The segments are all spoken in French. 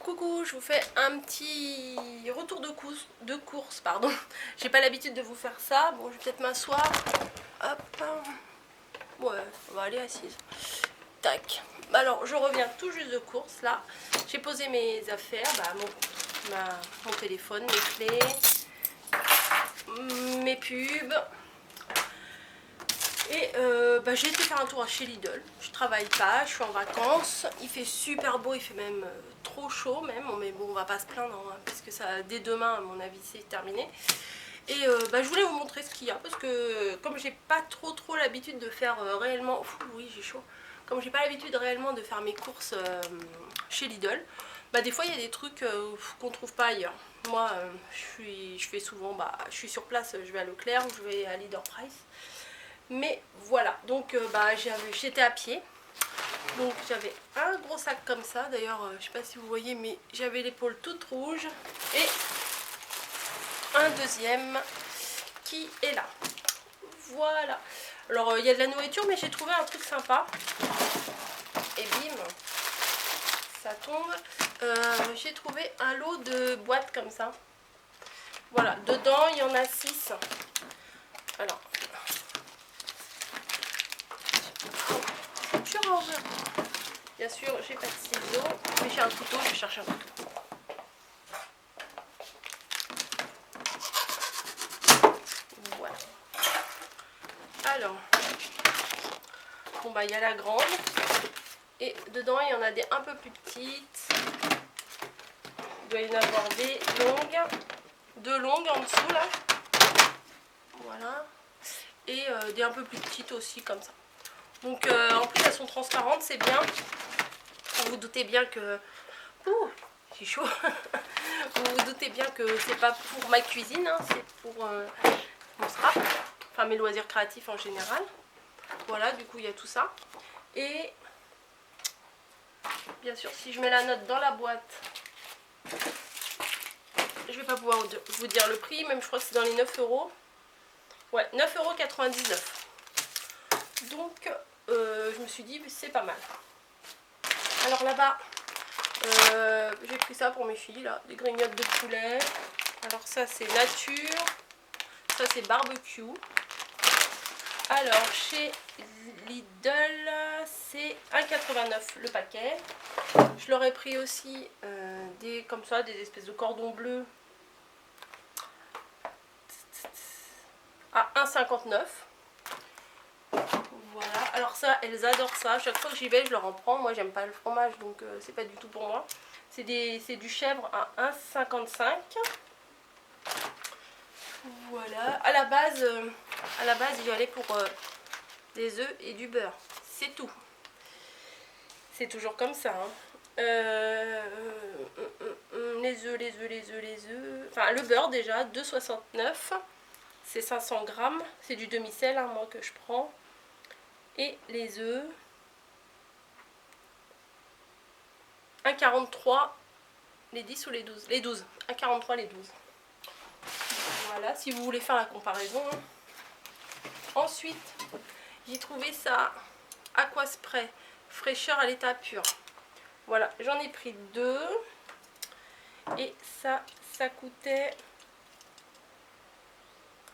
Coucou, je vous fais un petit retour de course, pardon. J'ai pas l'habitude de vous faire ça. Bon, je vais peut-être m'asseoir. Hop. Ouais, on va aller assise. Tac. Alors, je reviens tout juste de course, là. J'ai posé mes affaires, mon téléphone, mes clés, mes pubs. Et j'ai été faire un tour chez Lidl. Je travaille pas, je suis en vacances. Il fait super beau, il fait même trop chaud même. Mais bon, on va pas se plaindre hein, parce que ça, dès demain, à mon avis, c'est terminé. Et je voulais vous montrer ce qu'il y a parce que comme j'ai pas trop l'habitude de faire réellement... oui, j'ai chaud. Comme j'ai pas l'habitude réellement de faire mes courses chez Lidl, des fois il y a des trucs qu'on trouve pas ailleurs. Moi, je fais souvent, je suis sur place, je vais à Leclerc ou je vais à Leader Price. Mais voilà, donc j'étais à pied. Donc j'avais un gros sac comme ça. D'ailleurs, je sais pas si vous voyez, mais j'avais l'épaule toute rouge. Et un deuxième qui est là. Voilà. Alors il y a de la nourriture, mais j'ai trouvé un truc sympa. Et bim, ça tombe. J'ai trouvé un lot de boîtes comme ça. Voilà, dedans il y en a 6. Alors, je range. Bien sûr, j'ai pas de ciseaux, mais j'ai un couteau, je vais chercher un couteau. Voilà. Alors, bon il y a la grande. Et dedans, il y en a des un peu plus petites. Il doit y en avoir des longues. 2 longues en dessous, là. Voilà. Et des un peu plus petites aussi, comme ça. Donc, en plus, elles sont transparentes, c'est bien. Vous vous doutez bien que... Ouh, j'ai chaud. Vous vous doutez bien que c'est pas pour ma cuisine, hein, c'est pour mon scrap. Enfin, mes loisirs créatifs en général. Voilà, du coup, il y a tout ça. Et... bien sûr, si je mets la note dans la boîte, je vais pas pouvoir vous dire le prix, même je crois que c'est dans les 9 euros. Ouais, 9,99 €. Donc, je me suis dit, c'est pas mal. Alors là-bas, j'ai pris ça pour mes filles, là, des grignotes de poulet. Alors ça, c'est nature. Ça, c'est barbecue. Alors, chez Lidl, c'est 1,89 € le paquet. Je leur ai pris aussi comme ça, des espèces de cordons bleus à 1,59 €. Voilà, alors ça, elles adorent ça. Chaque fois que j'y vais, je leur en prends. Moi, j'aime pas le fromage, donc c'est pas du tout pour moi. C'est du chèvre à 1,55 €. Voilà, à la base, j'y allais pour des œufs et du beurre. C'est tout. C'est toujours comme ça. Hein. Les œufs. Enfin, le beurre déjà, 2,69 €. C'est 500 grammes. C'est du demi-sel, hein, moi, que je prends. Et les œufs, 1,43 € les 10 ou les 12? Les 12. 1,43 € les 12. Voilà, si vous voulez faire la comparaison. Hein. Ensuite, j'ai trouvé ça, Aquaspray, fraîcheur à l'état pur. Voilà, j'en ai pris 2. Et ça coûtait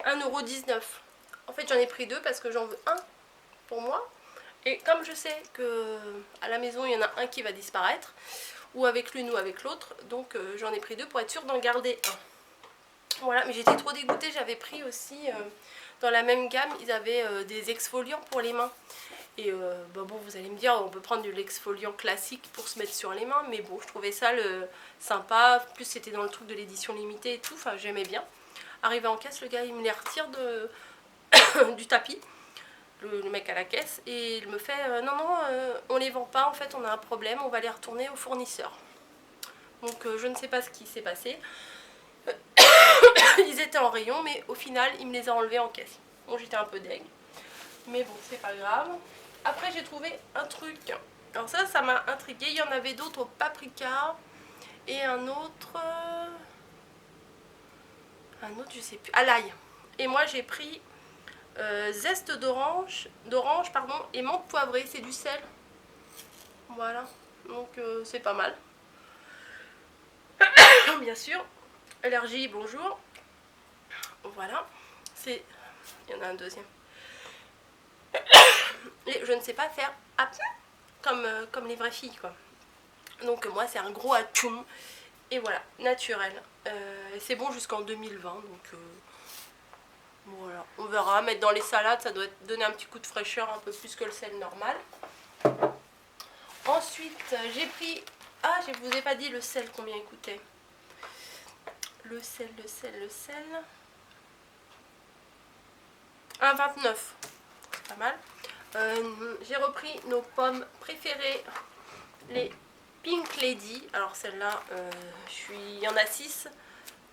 1,19 €. En fait, j'en ai pris 2 parce que j'en veux un pour moi. Et comme je sais que à la maison, il y en a un qui va disparaître, ou avec l'une ou avec l'autre, donc j'en ai pris 2 pour être sûre d'en garder un. Voilà, mais j'étais trop dégoûtée. J'avais pris aussi, dans la même gamme, ils avaient des exfoliants pour les mains. Et bon, vous allez me dire, on peut prendre de l'exfoliant classique pour se mettre sur les mains, mais bon, je trouvais ça sympa. En plus, c'était dans le truc de l'édition limitée et tout, enfin, j'aimais bien. Arrivé en caisse, le gars, il me les retire du tapis, le mec à la caisse, et il me fait non, on les vend pas, en fait, on a un problème, on va les retourner au fournisseur. Donc, je ne sais pas ce qui s'est passé. Ils étaient en rayon, mais au final, il me les a enlevés en caisse. Bon, j'étais un peu deg, mais bon, c'est pas grave. Après, j'ai trouvé un truc. Alors ça m'a intriguée. Il y en avait d'autres au paprika. Et un autre, je sais plus, à l'ail. Et moi, j'ai pris zeste d'orange, pardon, et menthe poivrée. C'est du sel. Voilà. Donc, c'est pas mal. bien sûr. Allergie, bonjour. Voilà. Il y en a un deuxième. Et je ne sais pas faire comme les vraies filles, quoi. Donc moi c'est un gros atchoum. Et voilà, naturel. C'est bon jusqu'en 2020, donc voilà. On verra. Mettre dans les salades, ça doit donner un petit coup de fraîcheur, un peu plus que le sel normal. Ensuite, j'ai pris... Ah, je vous ai pas dit le sel, combien il coûtait. Le sel. 1,29. C'est pas mal. J'ai repris nos pommes préférées, les Pink Lady. Alors celle-là, il y en a 6.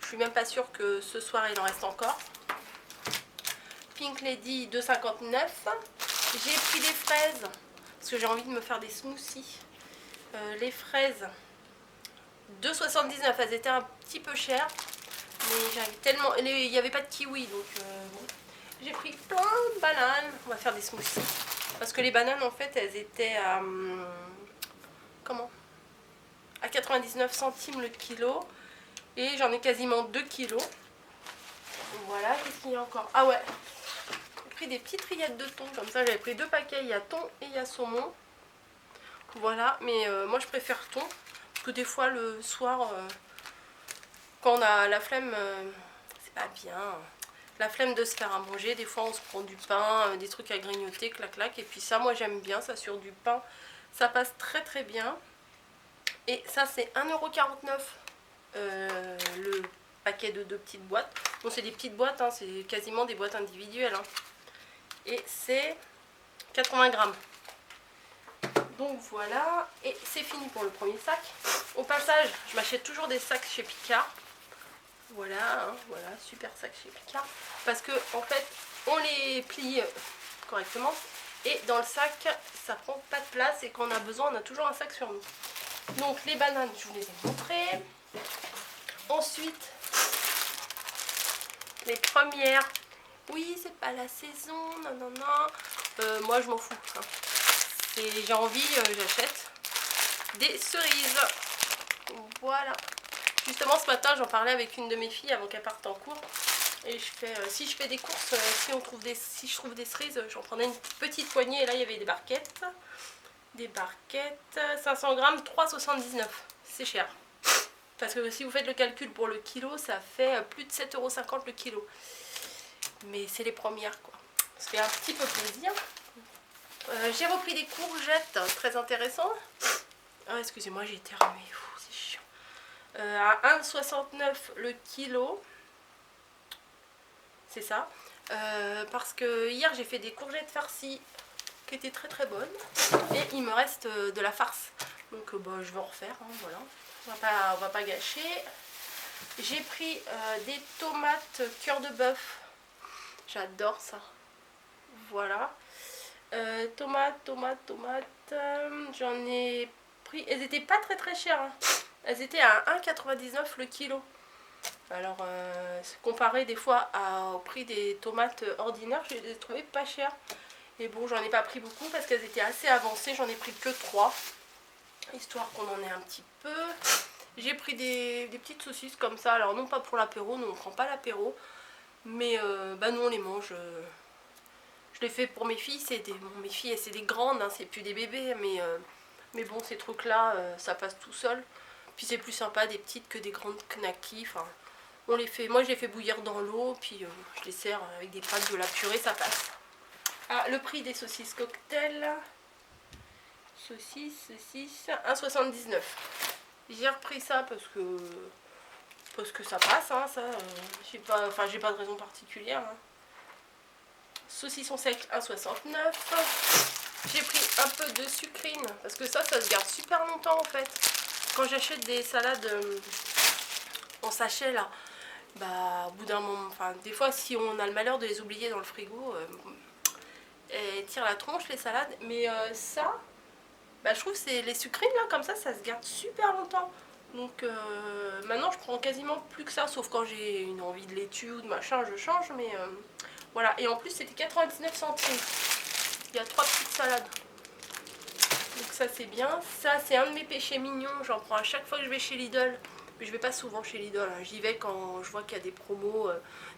Je suis même pas sûre que ce soir il en reste encore. Pink Lady 2,59. J'ai pris des fraises parce que j'ai envie de me faire des smoothies. Les fraises 2,79. Elles étaient un petit peu chères, mais j'avais tellement... Il n'y avait pas de kiwi, donc bon. J'ai pris plein de bananes. On va faire des smoothies. Parce que les bananes, en fait, elles étaient à... comment ? À 99 centimes le kilo. Et j'en ai quasiment 2 kilos. Voilà, qu'est-ce qu'il y a encore? Ah ouais, j'ai pris des petites rillettes de thon. Comme ça, j'avais pris 2 paquets. Il y a thon et il y a saumon. Voilà, mais moi, je préfère thon. Parce que des fois, le soir, quand on a la flemme, c'est pas bien. La flemme de se faire à manger, des fois on se prend du pain, des trucs à grignoter, clac clac. Et puis ça, moi j'aime bien, ça sur du pain, ça passe très très bien. Et ça c'est 1,49 € le paquet de 2 petites boîtes. Bon, c'est des petites boîtes, hein, c'est quasiment des boîtes individuelles. Hein. Et c'est 80 grammes. Donc voilà, et c'est fini pour le premier sac. Au passage, je m'achète toujours des sacs chez Picard. Voilà, hein, voilà, super sac chez Picard. Parce que en fait, on les plie correctement. Et dans le sac, ça prend pas de place. Et quand on a besoin, on a toujours un sac sur nous. Donc les bananes, je vous les ai montrées. Ensuite, les premières. Oui, c'est pas la saison, non. Moi, je m'en fous. Hein. J'ai envie, j'achète des cerises. Voilà. Justement ce matin j'en parlais avec une de mes filles avant qu'elle parte en cours. Et je fais, si je fais des courses, si je trouve des cerises, j'en prendrai une petite poignée. Et là il y avait des barquettes. 500 grammes, 3,79 €. C'est cher. Parce que si vous faites le calcul pour le kilo, ça fait plus de 7,50 € le kilo. Mais c'est les premières quoi. Ça fait un petit peu plaisir. J'ai repris des courgettes, très intéressant. Ah, excusez-moi, j'ai été ramée. C'est chiant. À 1,69 € le kilo. C'est ça. Parce que hier j'ai fait des courgettes farcies qui étaient très très bonnes. Et il me reste de la farce. Donc je vais en refaire. Hein, voilà. On va pas gâcher. J'ai pris des tomates cœur de bœuf. J'adore ça. Voilà. Tomates. J'en ai pris. Elles étaient pas très très chères. Hein. Elles étaient à 1,99 € le kilo. Alors, comparé des fois au prix des tomates ordinaires, je les ai trouvées pas chères. Et bon, j'en ai pas pris beaucoup parce qu'elles étaient assez avancées. J'en ai pris que 3. Histoire qu'on en ait un petit peu. J'ai pris des petites saucisses comme ça. Alors, non pas pour l'apéro, nous on prend pas l'apéro. Mais nous on les mange. Je les fais pour mes filles. Mes filles, c'est des grandes, hein, c'est plus des bébés. Mais bon, ces trucs-là, ça passe tout seul. Puis c'est plus sympa des petites que des grandes knackis. Enfin, on les fait, moi je les fais bouillir dans l'eau, puis je les sers avec des pâtes, de la purée, ça passe. Ah, le prix des saucisses cocktail. Saucisses, 1,79 €. J'ai repris ça parce que ça passe, hein, ça. J'ai pas de raison particulière. Hein. Saucisson sec, 1,69 €. J'ai pris un peu de sucrine parce que ça se garde super longtemps en fait. Quand j'achète des salades en sachet là, au bout d'un moment, des fois si on a le malheur de les oublier dans le frigo, elles tirent la tronche les salades. Mais ça, je trouve que c'est les sucrines là comme ça se garde super longtemps. Donc maintenant je prends quasiment plus que ça, sauf quand j'ai une envie de laitue ou de machin, je change. Mais voilà, et en plus c'était 99 centimes. Il y a 3 petites salades. Donc ça c'est bien. Ça c'est un de mes péchés mignons, j'en prends à chaque fois que je vais chez Lidl. Mais je vais pas souvent chez Lidl, hein. J'y vais quand je vois qu'il y a des promos,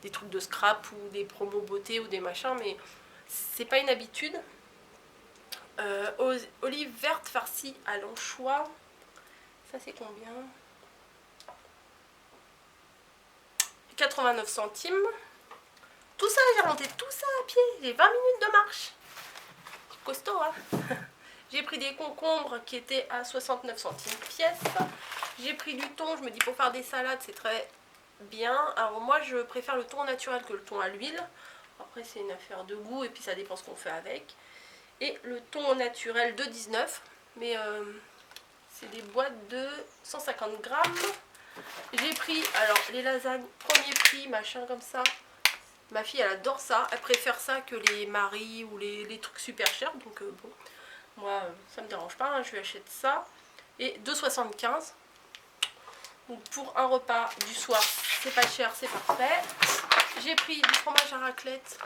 des trucs de scrap ou des promos beauté ou des machins, mais c'est pas une habitude. Olives vertes farcies à l'anchois. Ça c'est combien? 89 centimes. Tout ça, j'ai remonté tout ça à pied. J'ai 20 minutes de marche. Costaud, hein. J'ai pris des concombres qui étaient à 69 centimes pièce. J'ai pris du thon. Je me dis pour faire des salades, c'est très bien. Alors moi, je préfère le thon naturel que le thon à l'huile. Après, c'est une affaire de goût et puis ça dépend ce qu'on fait avec. Et le thon naturel de 19. Mais c'est des boîtes de 150 grammes. J'ai pris, alors, les lasagnes, premier prix, machin comme ça. Ma fille, elle adore ça. Elle préfère ça que les maris ou les trucs super chers. Donc, bon, moi, ça me dérange pas. Hein, je lui achète ça. Et 2,75. Donc, pour un repas du soir, c'est pas cher, c'est parfait. J'ai pris du fromage à raclette.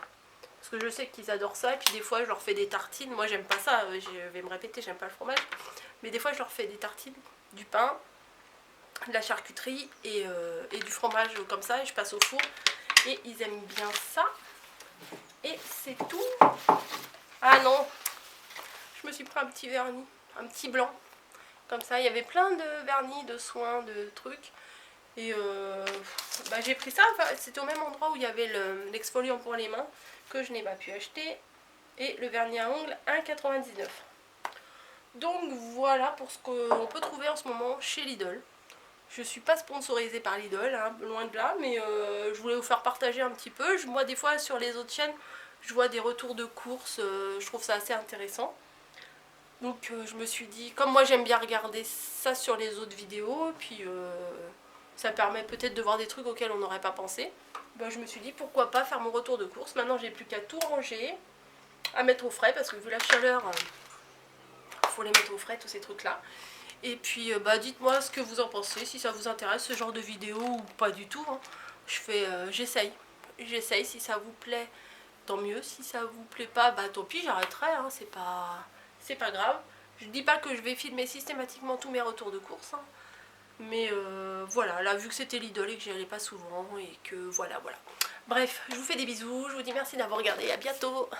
Parce que je sais qu'ils adorent ça. Et puis, des fois, je leur fais des tartines. Moi, j'aime pas ça. Je vais me répéter, j'aime pas le fromage. Mais des fois, je leur fais des tartines, du pain, de la charcuterie et du fromage comme ça. Et je passe au four. Et ils aiment bien ça. Et c'est tout. Ah non, je me suis pris un petit vernis, un petit blanc. Comme ça, il y avait plein de vernis, de soins, de trucs. Et bah, j'ai pris ça. Enfin, c'était au même endroit où il y avait l'exfoliant pour les mains que je n'ai pas pu acheter. Et le vernis à ongles 1,99. Donc voilà pour ce qu'on peut trouver en ce moment chez Lidl. Je suis pas sponsorisée par Lidl, hein, loin de là, mais je voulais vous faire partager un petit peu. Moi, des fois, sur les autres chaînes, je vois des retours de courses, je trouve ça assez intéressant. Donc, je me suis dit, comme moi, j'aime bien regarder ça sur les autres vidéos, puis ça permet peut-être de voir des trucs auxquels on n'aurait pas pensé. Ben, je me suis dit, pourquoi pas faire mon retour de course. Maintenant, j'ai plus qu'à tout ranger, à mettre au frais, parce que vu la chaleur, il faut les mettre au frais, tous ces trucs-là. Et puis bah, dites-moi ce que vous en pensez, si ça vous intéresse ce genre de vidéo ou pas du tout. Hein. J'essaye. J'essaye, si ça vous plaît, tant mieux. Si ça vous plaît pas, bah tant pis, j'arrêterai. Hein. C'est pas grave. Je dis pas que je vais filmer systématiquement tous mes retours de course. Hein. Mais voilà, là vu que c'était Lidl et que j'y allais pas souvent et que voilà. Bref, je vous fais des bisous. Je vous dis merci d'avoir regardé. À bientôt.